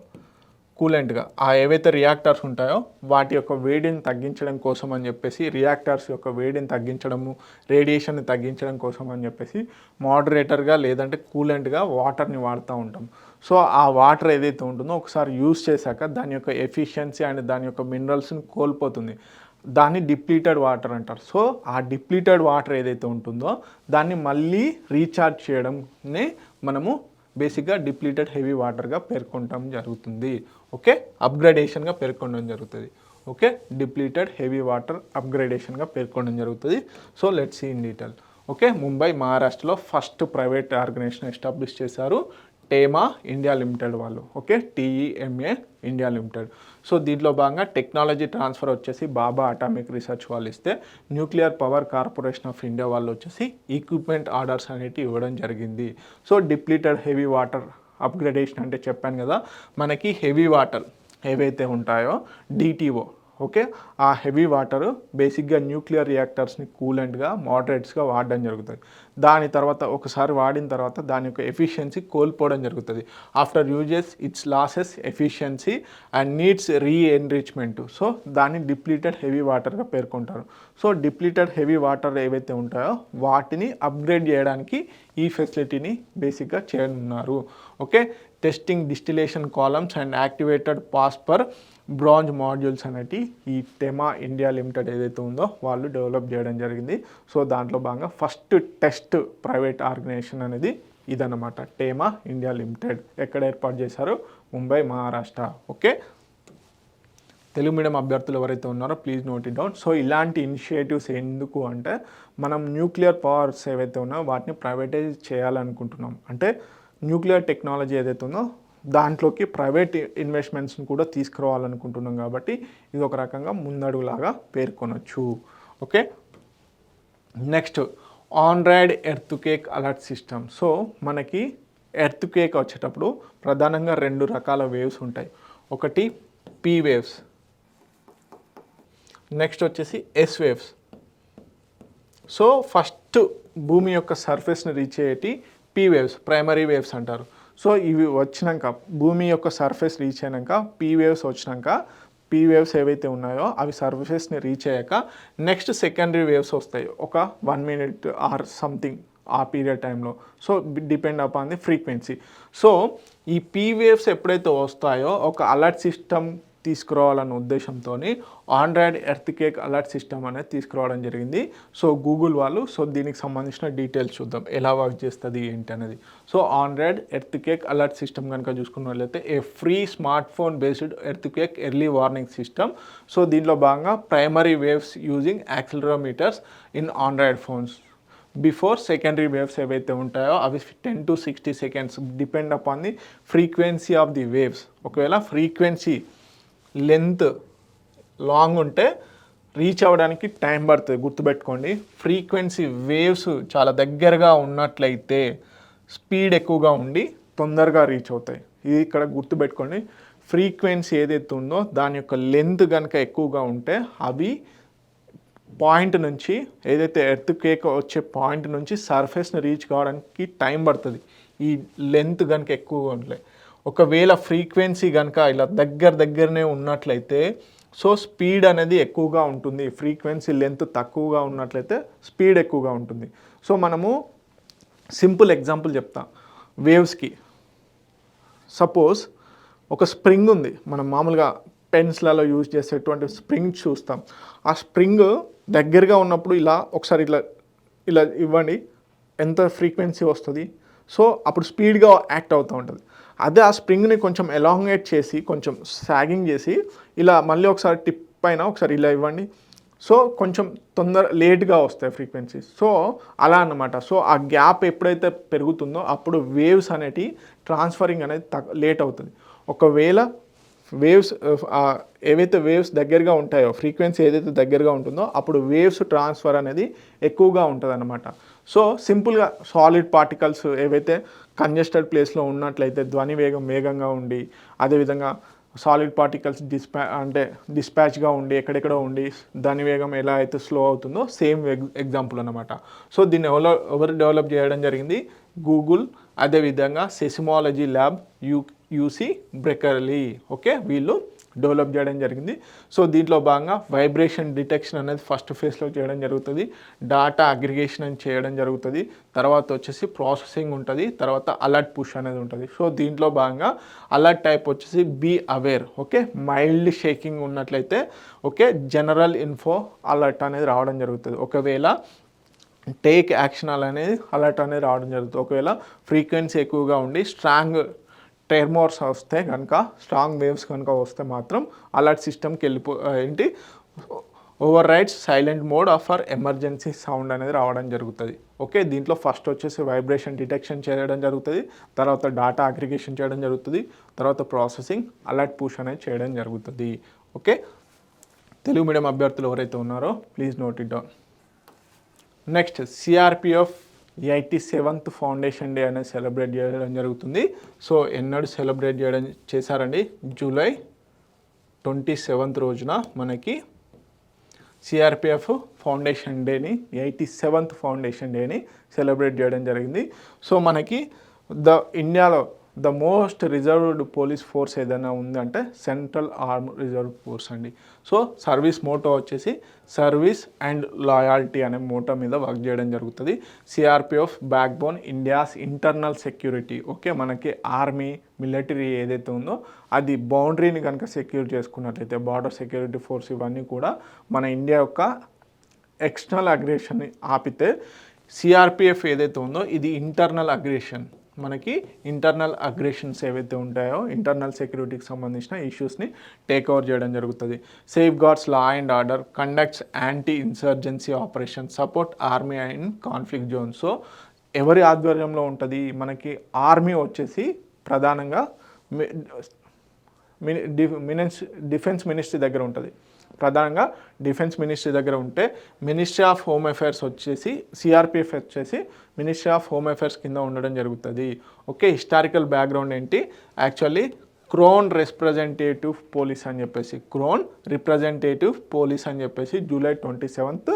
కూలెంట్గా ఆ ఏవైతే రియాక్టర్స్ ఉంటాయో వాటి యొక్క వేడిని తగ్గించడం కోసం అని చెప్పేసి, రియాక్టర్స్ యొక్క వేడిని తగ్గించడము, రేడియేషన్ని తగ్గించడం కోసం అని చెప్పేసి మోడరేటర్గా లేదంటే కూలెంట్గా వాటర్ని వాడుతూ ఉంటాం. సో ఆ వాటర్ ఏదైతే ఉంటుందో ఒకసారి యూజ్ చేశాక దాని యొక్క ఎఫిషియన్సీ అండ్ దాని యొక్క మినరల్స్ని కోల్పోతుంది. దాన్ని డిప్లీటెడ్ వాటర్ అంటారు. సో ఆ డిప్లీటెడ్ వాటర్ ఏదైతే ఉంటుందో దాన్ని మళ్ళీ రీఛార్జ్ చేయడంనే మనము బేసిక్గా డిప్లీటెడ్ హెవీ వాటర్గా పేర్కొనడం జరుగుతుంది. ఓకే, అప్గ్రేడేషన్గా పేర్కొనడం జరుగుతుంది. ఓకే, డిప్లీటెడ్ హెవీ వాటర్ అప్గ్రేడేషన్గా పేర్కొనడం జరుగుతుంది. So let's see in detail. Okay, Mumbai మహారాష్ట్రలో ఫస్ట్ ప్రైవేట్ ఆర్గనైజేషన్ ఎస్టాబ్లిష్ చేశారు టేమా ఇండియా లిమిటెడ్ వాళ్ళు. Okay, TEMA India Limited. So దీంట్లో భాగంగా టెక్నాలజీ ట్రాన్స్ఫర్ వచ్చేసి బాబా అటామిక్ రీసెర్చ్ వాళ్ళు ఇస్తే nuclear power corporation of India వాళ్ళు వచ్చేసి ఈక్విప్మెంట్ ఆర్డర్స్ అనేవి ఇవ్వడం జరిగింది. So depleted heavy water upgradation అంటే చెప్పాను కదా, మనకి హెవీ వాటర్ ఏవైతే ఉంటాయో డిటిఓ, ఓకే, ఆ హెవీ వాటర్ బేసిక్గా న్యూక్లియర్ రియాక్టర్స్ని కూలెంట్గా మోడరేట్స్గా వాడడం జరుగుతుంది. దాని తర్వాత ఒకసారి వాడిన తర్వాత దాని యొక్క ఎఫిషియన్సీ కోల్పోవడం జరుగుతుంది. After uses its loses efficiency and needs reenrichment. So దాన్ని డిప్లీటెడ్ హెవీ వాటర్గా పేర్కొంటారు. సో డిప్లీటెడ్ హెవీ వాటర్ ఏవైతే ఉంటాయో వాటిని అప్గ్రేడ్ చేయడానికి ఈ ఫెసిలిటీని బేసిక్గా చేయనున్నారు. Okay, testing distillation columns and activated phosphor bronze modules అనేటి ఈ టెమా ఇండియా లిమిటెడ్ ఏదైతే ఉందో వాళ్ళు డెవలప్ చేయడం జరిగింది. సో దాంట్లో భాగంగా ఫస్ట్ టెస్ట్ ప్రైవేట్ ఆర్గనైజేషన్ అనేది ఇదన్నమాట, టెమా ఇండియా లిమిటెడ్. ఎక్కడ ఏర్పాటు చేశారు? ముంబై, మహారాష్ట్ర. ఓకే, తెలుగు మీడియం అభ్యర్థులు ఎవరైతే ఉన్నారో please note it down. So ఇలాంటి ఇనిషియేటివ్స్ ఎందుకు అంటే మనం న్యూక్లియర్ పవర్స్ ఏవైతే ఉన్నాయో వాటిని ప్రైవేటైజ్ చేయాలనుకుంటున్నాం. అంటే న్యూక్లియర్ టెక్నాలజీ ఏదైతే ఉందో దాంట్లోకి ప్రైవేట్ ఇన్వెస్ట్మెంట్స్ని కూడా తీసుకురావాలనుకుంటున్నాం కాబట్టి ఇది ఒక రకంగా ముందడుగులాగా పేర్కొనొచ్చు. Okay, next android earthquake alert system. So మనకి ఎర్త్ కేక్ వచ్చేటప్పుడు ప్రధానంగా 2 రకాల వేవ్స్ ఉంటాయి. ఒకటి పీ వేవ్స్, నెక్స్ట్ వచ్చేసి ఎస్ వేవ్స్. సో ఫస్ట్ భూమి యొక్క సర్ఫేస్ని రీచ్ అయ్యేటి పీ వేవ్స్, ప్రైమరీ వేవ్స్ అంటారు. సో ఇవి వచ్చినాక భూమి యొక్క సర్ఫేస్ రీచ్ అయినాక పీ వేవ్స్ వచ్చినాక పీ వేవ్స్ ఏవైతే ఉన్నాయో అవి సర్ఫేస్ని రీచ్ అయ్యాక నెక్స్ట్ సెకండరీ వేవ్స్ వస్తాయి ఒక 1 minute ఆర్ సంథింగ్ ఆ పీరియడ్ టైంలో. So depend upon the frequency. So ఈ పీ వేవ్స్ ఎప్పుడైతే వస్తాయో ఒక అలర్ట్ సిస్టమ్ తీసుకురావాలన్న ఉద్దేశంతో Android earthquake alert system అనేది తీసుకురావడం జరిగింది. సో గూగుల్ వాళ్ళు. సో దీనికి సంబంధించిన డీటెయిల్స్ చూద్దాం ఎలా వర్క్ చేస్తుంది ఏంటి అనేది. So Android earthquake alert system కనుక చూసుకున్నట్లయితే a free smartphone based earthquake early warning system. So దీంట్లో భాగంగా primary waves using accelerometers in Android phones before secondary waves ఏవైతే ఉంటాయో అవి 10 to 60 seconds depend upon the frequency of the waves. ఒకవేళ frequency length long ఉంటే reach అవ్వడానికి time పడుతుంది. గుర్తుపెట్టుకోండి, ఫ్రీక్వెన్సీ వేవ్స్ చాలా దగ్గరగా ఉన్నట్లయితే స్పీడ్ ఎక్కువగా ఉండి తొందరగా రీచ్ అవుతాయి. ఇది ఇక్కడ గుర్తుపెట్టుకోండి. ఫ్రీక్వెన్సీ ఏదైతే ఉందో దాని యొక్క లెంత్ కనుక ఎక్కువగా ఉంటే అవి పాయింట్ నుంచి ఏదైతే ఎర్త్ కేక్ వచ్చే పాయింట్ నుంచి సర్ఫేస్ని రీచ్ కావడానికి టైం పడుతుంది ఈ లెంత్ కనుక ఎక్కువగా ఉంటాయి. ఒకవేళ ఫ్రీక్వెన్సీ కనుక ఇలా దగ్గరనే ఉన్నట్లయితే సో స్పీడ్ అనేది ఎక్కువగా ఉంటుంది. ఫ్రీక్వెన్సీ లెంత్ తక్కువగా ఉన్నట్లయితే స్పీడ్ ఎక్కువగా ఉంటుంది. సో మనము సింపుల్ ఎగ్జాంపుల్ చెప్తాం వేవ్స్కి. సపోజ్ ఒక స్ప్రింగ్ ఉంది, మనం మామూలుగా పెన్స్లలో యూజ్ చేసేటువంటి స్ప్రింగ్ చూస్తాం. ఆ స్ప్రింగ్ దగ్గరగా ఉన్నప్పుడు ఇలా ఒకసారి ఇలా ఇవ్వండి, ఎంత ఫ్రీక్వెన్సీ వస్తుంది. సో అప్పుడు స్పీడ్గా యాక్ట్ అవుతూ ఉంటుంది. అదే ఆ స్ప్రింగ్ని కొంచెం ఎలాంగేట్ చేసి కొంచెం సాగింగ్ చేసి ఇలా మళ్ళీ ఒకసారి టిప్ పైన ఒకసారి ఇలా ఇవ్వండి. సో కొంచెం లేట్గా వస్తాయి ఫ్రీక్వెన్సీస్. సో అలా అన్నమాట. సో ఆ గ్యాప్ ఎప్పుడైతే పెరుగుతుందో అప్పుడు వేవ్స్ అనేటివి ట్రాన్స్ఫరింగ్ అనేది లేట్ అవుతుంది. ఒకవేళ వేవ్స్ ఏవైతే వేవ్స్ దగ్గరగా ఉంటాయో ఫ్రీక్వెన్సీ ఏదైతే దగ్గరగా ఉంటుందో అప్పుడు వేవ్స్ ట్రాన్స్ఫర్ అనేది ఎక్కువగా ఉంటుంది అన్నమాట. సో సింపుల్గా సాలిడ్ పార్టికల్స్ ఏవైతే కంజెస్టెడ్ ప్లేస్లో ఉన్నట్లయితే ధ్వని వేగంగా ఉండి, అదేవిధంగా సాలిడ్ పార్టికల్స్ డిస్పాచ్గా ఉండి ఎక్కడెక్కడో ఉండి దాని వేగం ఎలా అయితే స్లో అవుతుందో సేమ్ ఎగ్జాంపుల్ అన్నమాట. సో దీన్ని ఎవరు డెవలప్ చేయడం జరిగింది? గూగుల్, అదేవిధంగా సెసిమాలజీ ల్యాబ్, యూసీ బ్రెకర్లీ. ఓకే, వీళ్ళు డెవలప్ చేయడం జరిగింది. సో దీంట్లో భాగంగా వైబ్రేషన్ డిటెక్షన్ అనేది ఫస్ట్ ఫేజ్లో చేయడం జరుగుతుంది. డాటా అగ్రిగేషన్ అని చేయడం జరుగుతుంది. తర్వాత వచ్చేసి ప్రాసెసింగ్ ఉంటుంది. తర్వాత అలర్ట్ పుష్ అనేది ఉంటుంది. సో దీంట్లో భాగంగా అలర్ట్ టైప్ వచ్చేసి be aware. Okay, mild shaking ఉన్నట్లయితే ఓకే జనరల్ ఇన్ఫో అలర్ట్ అనేది రావడం జరుగుతుంది. ఒకవేళ టేక్ యాక్షన్ అనేది అలర్ట్ అనేది రావడం జరుగుతుంది. ఒకవేళ ఫ్రీక్వెన్సీ ఎక్కువగా ఉండి స్ట్రాంగ్ టెర్మోర్స్ వస్తే కనుక, స్ట్రాంగ్ వేవ్స్ కనుక వస్తే మాత్రం అలర్ట్ సిస్టమ్కి over rides silent mode for emergency sound అనేది రావడం జరుగుతుంది. ఓకే, దీంట్లో ఫస్ట్ వచ్చేసి వైబ్రేషన్ డిటెక్షన్ చేయడం జరుగుతుంది, తర్వాత డేటా అగ్రిగేషన్ చేయడం జరుగుతుంది, తర్వాత ప్రాసెసింగ్ అలర్ట్ పుష్ అనేది చేయడం జరుగుతుంది. ఓకే, తెలుగు మీడియం అభ్యర్థులు ఎవరైతే ఉన్నారో please note it down. Next CRPF 87th foundation day అనేది సెలబ్రేట్ చేయడం జరుగుతుంది. సో ఎన్నడూ సెలబ్రేట్ చేశారండి, జూలై 27th రోజున మనకి సిఆర్పిఎఫ్ ఫౌండేషన్ డేని 87th ఫౌండేషన్ డేని సెలబ్రేట్ చేయడం జరిగింది. సో మనకి ఇండియాలో the most reserved police force ఏదైనా ఉందంటే సెంట్రల్ ఆర్మ్ రిజర్వ్ ఫోర్స్ అండి. సో సర్వీస్ మోటో వచ్చేసి సర్వీస్ అండ్ లాయాలిటీ అనే మోటో మీద వర్క్ చేయడం జరుగుతుంది. CRPF back bone India's internal security. Okay, మనకి ఆర్మీ మిలిటరీ ఏదైతే ఉందో అది బౌండరీని కనుక సెక్యూర్ చేసుకున్నట్లయితే బార్డర్ సెక్యూరిటీ ఫోర్స్ ఇవన్నీ కూడా మన ఇండియా యొక్క ఎక్స్టర్నల్ అగ్రెషన్ని ఆపితే సిఆర్పిఎఫ్ ఏదైతే ఉందో ఇది ఇంటర్నల్ అగ్రెషన్, మనకి ఇంటర్నల్ అగ్రెషన్స్ ఏవైతే ఉంటాయో ఇంటర్నల్ సెక్యూరిటీకి సంబంధించిన ఇష్యూస్ని టేక్ ఓవర్ చేయడం జరుగుతుంది. Safe guards law and order, conducts anti insurgency operation, support army and conflict zone. So ఎవరి ఆధ్వర్యంలో ఉంటుంది, మనకి ఆర్మీ వచ్చేసి ప్రధానంగా డిఫెన్స్ మినిస్ట్రీ దగ్గర ఉంటుంది. ప్రధానంగా డిఫెన్స్ మినిస్ట్రీ దగ్గర ఉంటే మినిస్ట్రీ ఆఫ్ హోమ్ అఫైర్స్ వచ్చేసి సిఆర్పిఎఫ్ వచ్చేసి మినిస్ట్రీ ఆఫ్ హోమ్ అఫైర్స్ కింద ఉండడం జరుగుతుంది. ఓకే, హిస్టారికల్ బ్యాక్గ్రౌండ్ ఏంటి, యాక్చువల్లీ క్రోన్ రిప్రజెంటేటివ్ పోలీస్ అని చెప్పేసి జూలై 27th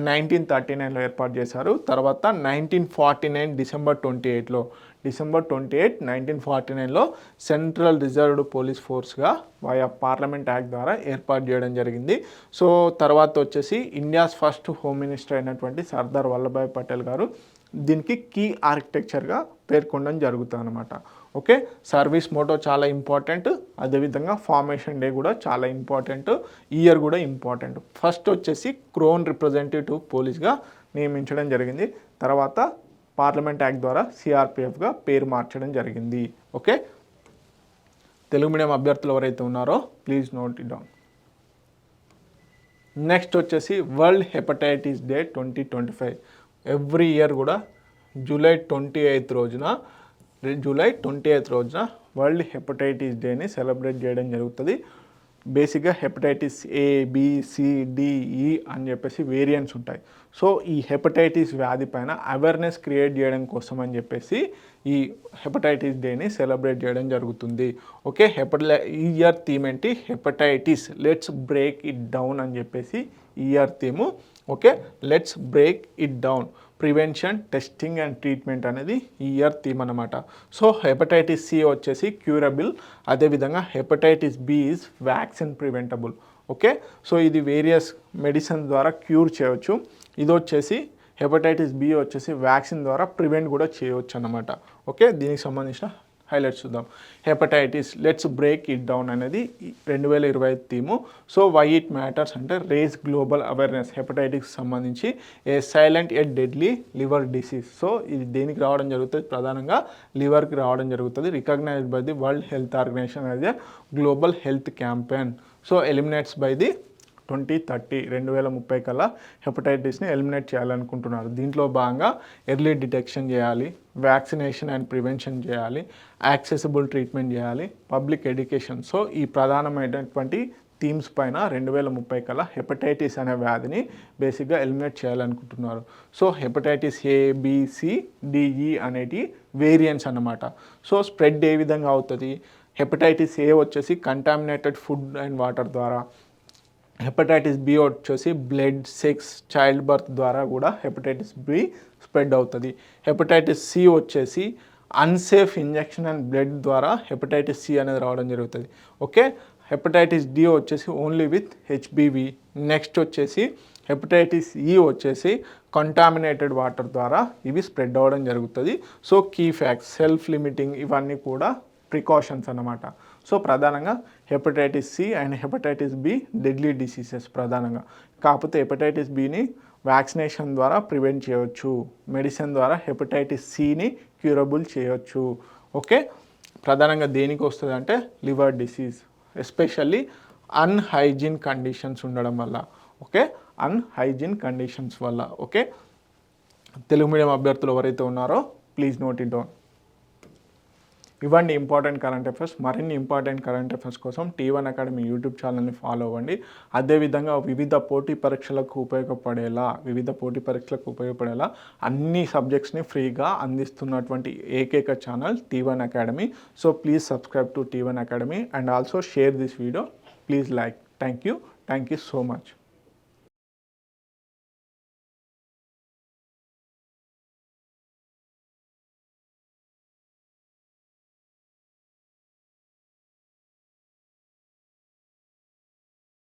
1939లో ఏర్పాటు చేశారు. తర్వాత 1949 డిసెంబర్ 28 1949లో సెంట్రల్ రిజర్వ్డ్ పోలీస్ ఫోర్స్గా వయా పార్లమెంట్ యాక్ట్ ద్వారా ఏర్పాటు చేయడం జరిగింది. సో తర్వాత వచ్చేసి ఇండియాస్ ఫస్ట్ హోమ్ మినిస్టర్ అయినటువంటి సర్దార్ వల్లభాయ్ పటేల్ గారు దీనికి కీ ఆర్కిటెక్చర్గా పేర్కొనడం జరుగుతుంది అన్నమాట. ఓకే, సర్వీస్ మోటో చాలా ఇంపార్టెంట్, అదేవిధంగా ఫార్మేషన్ డే కూడా చాలా ఇంపార్టెంట్, ఇయర్ కూడా ఇంపార్టెంట్. ఫస్ట్ వచ్చేసి క్రోన్ రిప్రజెంటేటివ్ పోలీస్గా నియమించడం జరిగింది, తర్వాత పార్లమెంట్ యాక్ట్ ద్వారా సిఆర్పిఎఫ్గా పేరు మార్చడం జరిగింది. ఓకే, తెలుగు మీడియం అభ్యర్థులు ఎవరైతే ఉన్నారో please note it down. Next వచ్చేసి world hepatitis day 2025. Every year కూడా జూలై 28th రోజున వరల్డ్ హెపటైటిస్ డేని సెలబ్రేట్ చేయడం జరుగుతుంది. బేసిక్గా hepatitis A, B, C, D, E అని చెప్పేసి వేరియంట్స్ ఉంటాయి. సో ఈ హెపటైటిస్ వ్యాధి పైన అవేర్నెస్ క్రియేట్ చేయడం కోసం అని చెప్పేసి ఈ హెపటైటిస్ డేని సెలబ్రేట్ చేయడం జరుగుతుంది. ఓకే, ఈ ఇయర్ థీమ్ ఏంటి, hepatitis let's break it down అని చెప్పేసి ఈ year theme. Okay, let's break it down, prevention, testing and treatment అనేది ఈ ఇయర్ థీమ్ అన్నమాట. సో హెపటైటిస్ సి వచ్చేసి క్యూరబుల్, అదేవిధంగా hepatitis B is vaccine preventable. Okay, so ఇది వేరియస్ మెడిసిన్ ద్వారా క్యూర్ చేయవచ్చు. ఇది వచ్చేసి హెపటైటిస్ బి వచ్చేసి వ్యాక్సిన్ ద్వారా ప్రివెంట్ కూడా చేయవచ్చు అన్నమాట. ఓకే, దీనికి సంబంధించిన హైలైట్స్ చూద్దాం. Hepatitis let's break it down అనేది 2025 theme. So why it matters అంటే రేజ్ గ్లోబల్ అవేర్నెస్, హెపటైటిస్ సంబంధించి a silent yet deadly liver disease. So ఇది దేనికి రావడం జరుగుతుంది, ప్రధానంగా లివర్కి రావడం జరుగుతుంది. Recognised by the world health organisation as a global health campaign. So eliminates by the 2030 కల్లా హెపటైటిస్ని ఎలిమినేట్ చేయాలనుకుంటున్నారు. దీంట్లో భాగంగా ఎర్లీ డిటెక్షన్ చేయాలి, వ్యాక్సినేషన్ అండ్ ప్రివెన్షన్ చేయాలి, యాక్సెసిబుల్ ట్రీట్మెంట్ చేయాలి, పబ్లిక్ ఎడ్యుకేషన్. సో ఈ ప్రధానమైనటువంటి థీమ్స్ పైన 2030 కల్లా హెపటైటిస్ అనే వ్యాధిని బేసిక్గా ఎలిమినేట్ చేయాలనుకుంటున్నారు. So hepatitis A, B, C, D E అనేటి వేరియంట్స్ అన్నమాట. సో స్ప్రెడ్ ఏ విధంగా అవుతుంది, హెపటైటిస్ ఏ వచ్చేసి కంటామినేటెడ్ ఫుడ్ అండ్ వాటర్ ద్వారా, హెపటైటిస్ బి వచ్చేసి బ్లడ్, సెక్స్, చైల్డ్ బర్త్ ద్వారా కూడా హెపటైటిస్ బి స్ప్రెడ్ అవుతుంది. హెపటైటిస్ సి వచ్చేసి అన్సేఫ్ ఇంజెక్షన్ అండ్ బ్లడ్ ద్వారా హెపటైటిస్ సి అనేది రావడం జరుగుతుంది. ఓకే, హెపటైటిస్ డి వచ్చేసి ఓన్లీ విత్ హెచ్బివి. నెక్స్ట్ వచ్చేసి హెపటైటిస్ ఈ వచ్చేసి కంటామినేటెడ్ వాటర్ ద్వారా ఇవి స్ప్రెడ్ అవ్వడం జరుగుతుంది. So key facts, self limiting ఇవన్నీ కూడా ప్రికాషన్స్ అన్నమాట. సో ప్రధానంగా hepatitis C and hepatitis B deadly diseases ప్రధానంగా. కాకపోతే హెపటైటిస్ బిని వ్యాక్సినేషన్ ద్వారా ప్రివెంట్ చేయవచ్చు, మెడిసిన్ ద్వారా హెపటైటిస్ సిని క్యూరబుల్ చేయవచ్చు. ఓకే, ప్రధానంగా దేనికి వస్తుంది అంటే liver disease, especially unhygiene conditions ఉండడం వల్ల. ఓకే, అన్హైజీన్ కండిషన్స్ వల్ల. ఓకే, తెలుగు మీడియం అభ్యర్థులు ఎవరైతే ఉన్నారో ప్లీజ్ నోట్ ఇట్ డౌన్. ఇవ్వండి ఇంపార్టెంట్ కరెంట్ అఫైర్స్. మరిన్ని ఇంపార్టెంట్ కరెంట్ అఫైర్స్ కోసం T1 అకాడమీ యూట్యూబ్ ఛానల్ని ఫాలో అవ్వండి. అదేవిధంగా వివిధ పోటీ పరీక్షలకు ఉపయోగపడేలా అన్ని సబ్జెక్ట్స్ని ఫ్రీగా అందిస్తున్నటువంటి ఏకైక channel T1 academy. So please subscribe to T1 academy and also share this video. Please like. Thank you so much.